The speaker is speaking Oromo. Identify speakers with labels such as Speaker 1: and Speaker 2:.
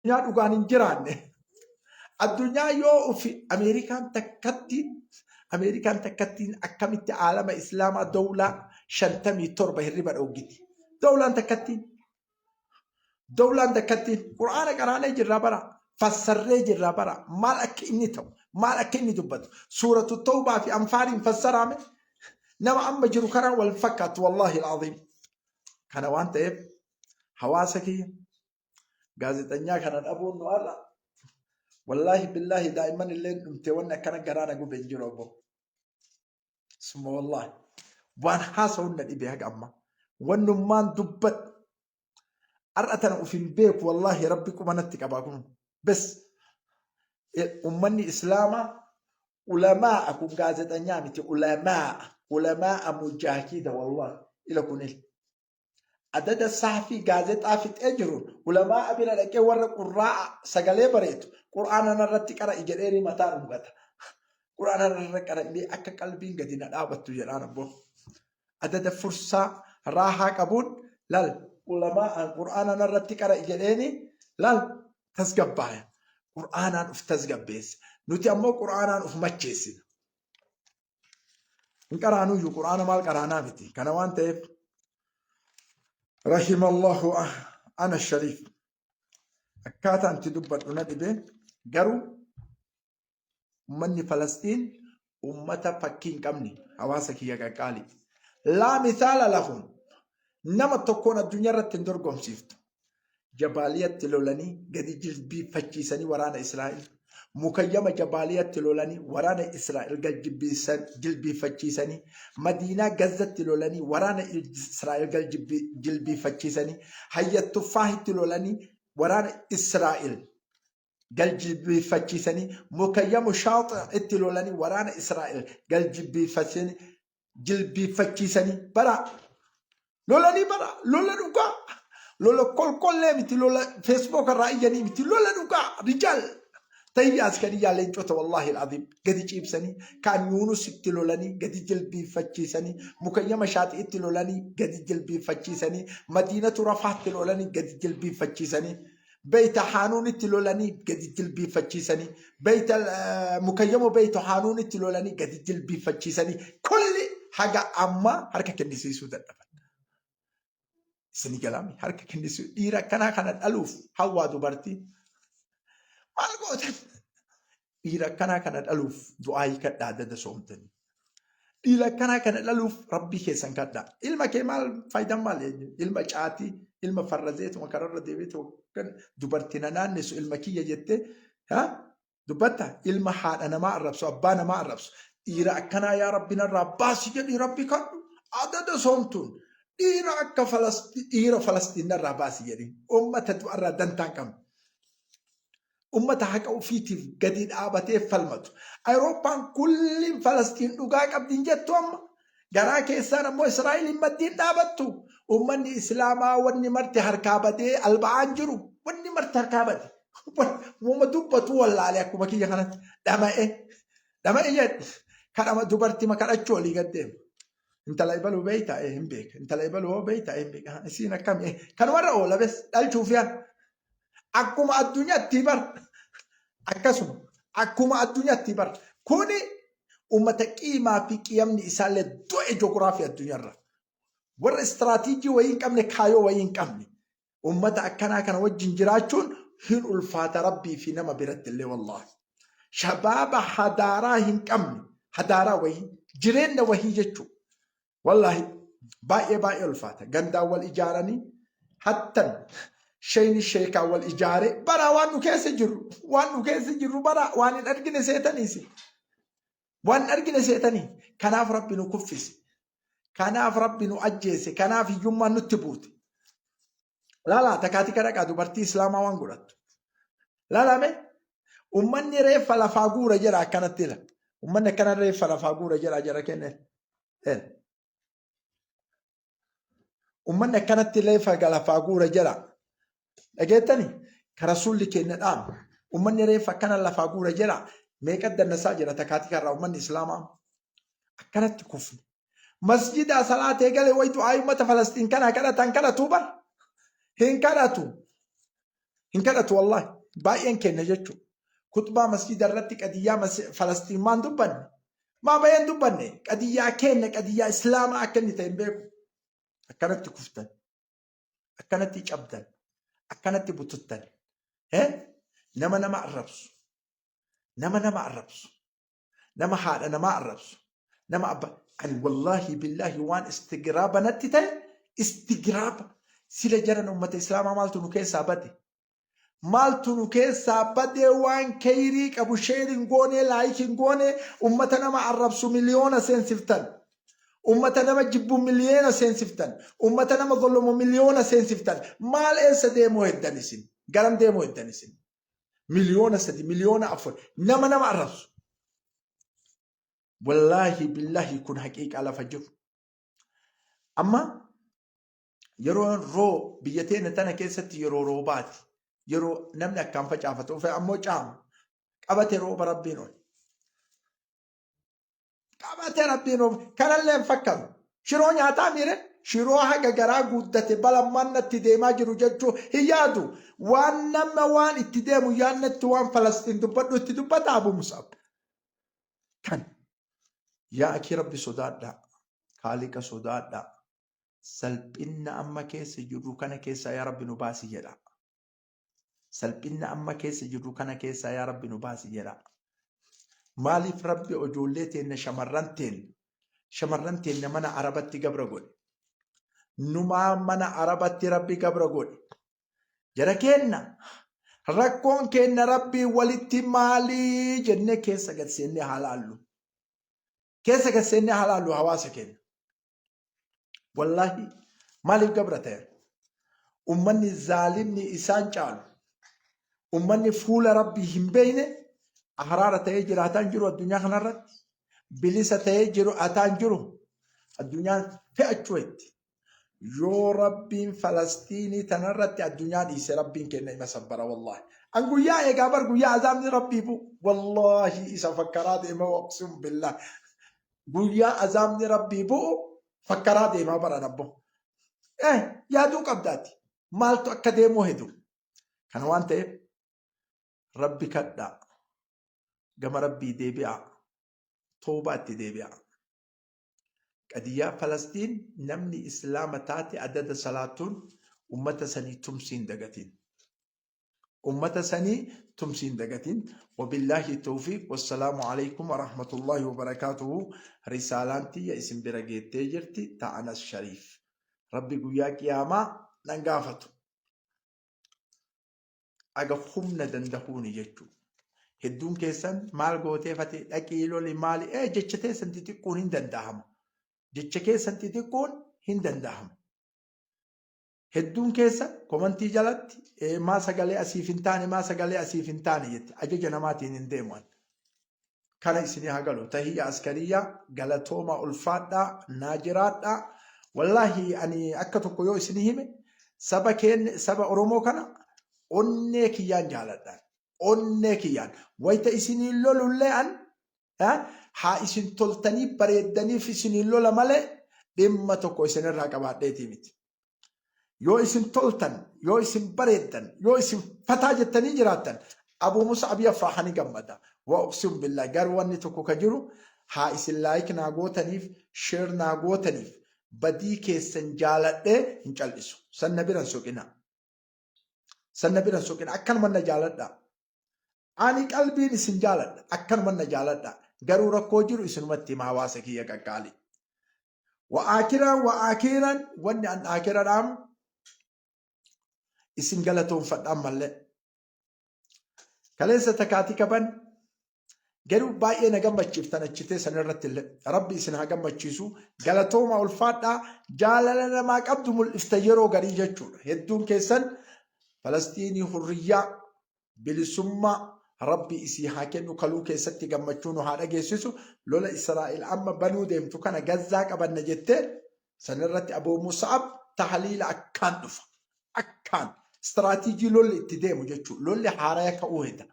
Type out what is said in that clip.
Speaker 1: addunyaa dhugaan hin jiraanne addunyaa yoo fi Ameerikaan takkattiin akkamitti aalama islaamaa dawlaa 57 hirriba dhoggiti. Dawlaan takkattiin qur'aana qaraanee jirraa bara fassarree jirraa bara maal akka inni ta'u maal akka inni dubbatu suuratu tawbaa fi anfaaliin fassaraame nama amma jiru kanaan wal fakkaatu wallahi alazim. Kana waan ta'eef hawaasa kiyya gaazexanyaa kana dhabuun nu arra wallahi billahi daa'iman illee dhumtee wanni akkana garaana gube hin jiru obbo. Summa wallahi waan haasa'uun na dhibee haga amma wannummaan dubbad ar'atana ufin beeku wallahi rabbi qumanatti qabaa kun bes ummanni islaamaa ulamaa kun gaazexanyaa miti ulamaa mujaahida wallahi ila kunil adada saafii gaazexaa fixee jiruun ulamaa bira dhaqee warra qurraa sagalee bareetu qur'aana narratti qara ijedheeni mataa dhungata qur'aana narratti qara illee akka qalbiin gadi na dhaabattu jedhaan abbo adada fursaa raahaa qabuun lal ulamaa qur'aana narratti qara ijedheeni lal tasgabbaaya qur'aanaan uf tasgabbeessa nuti ammoo qur'aanaan uf macheessina hin qaraanuyyuu qur'aana maal qaraanaa miti kana waan ta'eef رحم الله أنا الشريف أكاتا أنت دبت ندبين قروا مني فلسطين أمتا فكين كمني حواسك يا قالي لا مثال لهم نما تكون الدنيا رتندر قوم سيفت جبالية تلولاني قد جلبي فجيساني ورانا إسرائيل مكيمة جبالية تلولاني ورانا إسرائيل قد جلبي فجيساني مدينة غزة تلولاني ورانا إسرائيل قد جلبي فجيساني هيا التفاح تلولاني ورانا إسرائيل قد جلبي فجيساني مكيمة شاطئ تلولاني ورانا إسرائيل قد جلبي فجيساني برا لولاني برا لولا نوكا لولا كل متي لولا فيسبوك الرأياني متي لولا نوكا رجال طيب عسكري يا لينجوت والله العظيم قد يجيب سني كان يونس تلولاني قد يجلبي فتشي سني مكيمة شاطئ تلولاني قد يجلبي فتشي سني مدينة رفح تلولاني قد يجلبي فتشي سني بيت حانون تلولاني قد يجلبي فتشي سني بيت مكيمة بيت حانون تلولاني قد يجلبي فتشي سني كل حاجة أما حركة كنيسة سودان سني كلامي حركة كنيسة إيرا كانت ألوف هوا دبرتي مالقوت إيرا كانت ألوف دعائي كدا دد صومتني إيرا كانت ألوف ربي كيسان كدا إلما كمال فايدة مال إلما جاتي إلما فرزيت وكرر ديبيت وكان دبرتنا نانسو إلما كي يجت ها دبرتا إلما حال أنا ما أعرفش أبانا ما أعرفش إيرا كنا يا ربنا رباسي جدي ربي كان عدد صومتون إيرا فلسطين الرباسي جدي أمة تتوارى دنتان كم أمة حق فيتي قديد آبته فلمت أوروبا كل فلسطين دقاق أبدين جتهم جراك إسانا مو إسرائيل مدين دابتو أمني إسلاما واني مرتي هركابتي البعان جرو واني مرتي هركابتي وما دوبتو والله عليكم مكي يخانت داما إيه يد كان أما دوبرتي ما كان أجولي قدام انت لا يبالو بيتا إيه هم بيك انت لا يبالو بيتا إيه بيك نسينا كم إيه كان ورا أولا بس ألشوف يعني akkuma addunyaatti bar akkasuma akkuma addunyaatti bar kuni ummata qiimaa fi qiyamni isaallee do'e joogiraafii addunyaarra warra istiraatiijii wayii hin qabne kaayoo wayii hin qabne ummata akkanaa kana wajjin jiraachuun hin ulfaata rabbii fi nama biratti illee wallahi shabaaba hadaaraa hin qabne hadaaraa wayii jireenya wayii jechuu wallahi baay'ee ulfaata gandaan wal ijaaranii hattan شيء الشيكا والإجارة برا وانو كيس جرو برا وان أرجن سيتني سي وان أرجن سيتني كناف ربي نكفس كناف ربي نأجيس كناف يوم نتبوت لا تكاتي كرك أدو برتي إسلام وان قرات لا مي أمني ريف فلا فاقورة جرا كانت تلا أمني كان ريف فلا فاقورة جرا كنه أمني كانت تلا فلا فاقورة جرا أجتني كرسول كنا الآن ومن ريف كان الله فاقورة جرا ما يقدر نساجر تكاتي كرا ومن إسلام كانت كفر مسجد صلاة قال ويتو أيمة فلسطين كان توبر هين كانتو hin kadhatu wallahi baay'een keenya jechuudha. Kutbaa masjida irratti qadiyyaa Falastiin maan dubbanne maa baay'een dubbanne qadiyyaa keenya qadiyyaa islaamaa akka inni ta'e hin beeku. Akkanatti kuftan, akkanatti cabdan, akkanatti bututtan. nama arrabsu, nama arrabsu, nama haadha nama arrabsu, nama abba. Ani wallahi billahi waan istigraaba natti ta'e istigraaba. Sila jaran ummata islaamaa maaltu nu keessaa bade? Maaltu nu keessaa bade waan kayrii qabu sheerin goone laayikin goone ummata nama arrabsu miliyoona seensiftan. Ummata nama jibbu miliyoona seensiftan. Ummata nama dhulumu miliyoona seensiftan. Maal eessa deemuu heddan isin? Garam deemuu heddan isin? Miliyoona 3 miliyoona 4 nama arrabsu. Wallahi billahi kun haqiiqa lafa jiru. Amma yeroo roo biyya teenya tana keessatti yeroo roobaati. Yeroo namni akkaan facaafatu ofe ammoo caama. Qabate rooba rabbiin ol. Qabate rabbiin ol. Kanallee hin fakkaatu. Shiroo nyaataa miire shiroo haga garaa guuddate balammaan natti deemaa jiru jechuu hin yaadu. Waan nama waan itti deemu yaannatti waan Falastiin dubbadhu itti dubbata Abu Musab. Kan yaa akii rabbi sodaadhaa. Kaaliqa sodaadhaa. Salphinna amma keessa jirru kana keessaa yaa rabbi nu baasi jedha. Salphinna amma keessa jirru kana keessaa yaa rabbi nu baasi jedha. Maaliif rabbi ijoollee teenya shamarran teenya mana arabatti gabra godhe? Numaa mana arabatti rabbi gabra godhe. Jara kenna rakkoon kenna rabbi walitti maalii jennee keessa gad seennee halaallu. Keessa gad seennee halaallu hawaasa kenna. Wallahi maaliif gabra ta'e? Ummanni zaalimni isaan caalu. Ummanni fuula rabbii hin beeyne ahraara ta'ee jiraataan jiru addunyaa kanarratti. Bilisa ta'ee jiru ataan jiru addunyaan fe'achuu itti. Yoo rabbiin Falastiinii tanarratti addunyaa dhiise rabbiin kenna ima sabbara wallahi. An guyyaa eegaa bar guyyaa azaabni rabbii bu wallahi isa fakkaraa deema waqsum billah. Guyyaa azaabni rabbii bu'u fakkaraa deemaa baran abbo. Yaaduu qabdaati. Maaltu akka deemuu hedu. Kana waan ta'eef rabbi kadhaa. Gama rabbii deebi'aa. Toobaatti deebi'aa. Qadiyyaa Falastiin namni islaama taate adada salaatuun ummata sanii tumsiin dagatiin. Ummata sanii tumsiin dagatiin. Wabillahi tawfiq. Wassalaamu alaykum wa rahmatullahi wa barakatuhu. Risaalantii ya isin bira geettee jirti ta'anas shariif. Rabbi guyyaa qiyaamaa nan gaafatu. Aga humna dandahuuni jechuudha. Hedduun keessan maal gootee fatee dhaqii loli maali? Jecha keessan xixiqqoon hin danda'amu. Jecha keessan xixiqqoon hin danda'amu. Hedduun keessa komantii jalatti maa sagalee asiif hin taane maa sagalee asiif hin taane jette ajaja namaatiin hin deemuun. Kana isinii hagalu tahiyya askariyyaa galatooma ulfaadhaa naajiraadhaa. Wallahi ani akka tokko yoo isinii hime saba Oromoo kana onnee kiyyaan jaaladha. Onnee kiyyaan wayita isinii lolullee an haa isin toltanii bareeddaniif isinii lola malee dhimma tokko isinirraa qabaadheetii miti. Yoo isin toltan, yoo isin bareeddan, yoo isin fataa jettanii jiraattan Abu Musa Abii Afraahanii gammada. Waqsim billah garuu wanni tokko ka jiru haa isin laayik naa gootaniif sheer naa gootaniif badii keessan jaaladhee hin cal'isu. Sanna biran soqina. Sanna biran soqina akkanuma na jaaladha. Ani qalbiin isin jaaladha akkanuma na jaaladha. Garuu rakkoo jiru isinumatti hima hawaasa kiyya qaqqaali. Wa'aakiran wanni an aakiradhaam isin galatoonfadhaan mallee. Kaleessa takaatii qaban garuu baay'ee na gammachiiftan achitee sanirratti illee rabbi isin haa gammachiisu galatooma ulfaadhaa jaalala namaa qabdu mul'ifta yeroo garii jechuudha. Hedduun keessan Falastiinii hurriyyaa bilisummaa rabbi isii haa kennu kaluu keessatti gammachuu nu haa dhageessisu lola Israa'el amma banuu deemtu kana gazzaa qabanna jettee sanirratti Abuu Musaab tahaliila akkaan dhufa. Akkaan istiraatiijii lolli itti deemu jechuudha. Lolli haaraya ka'uu heda.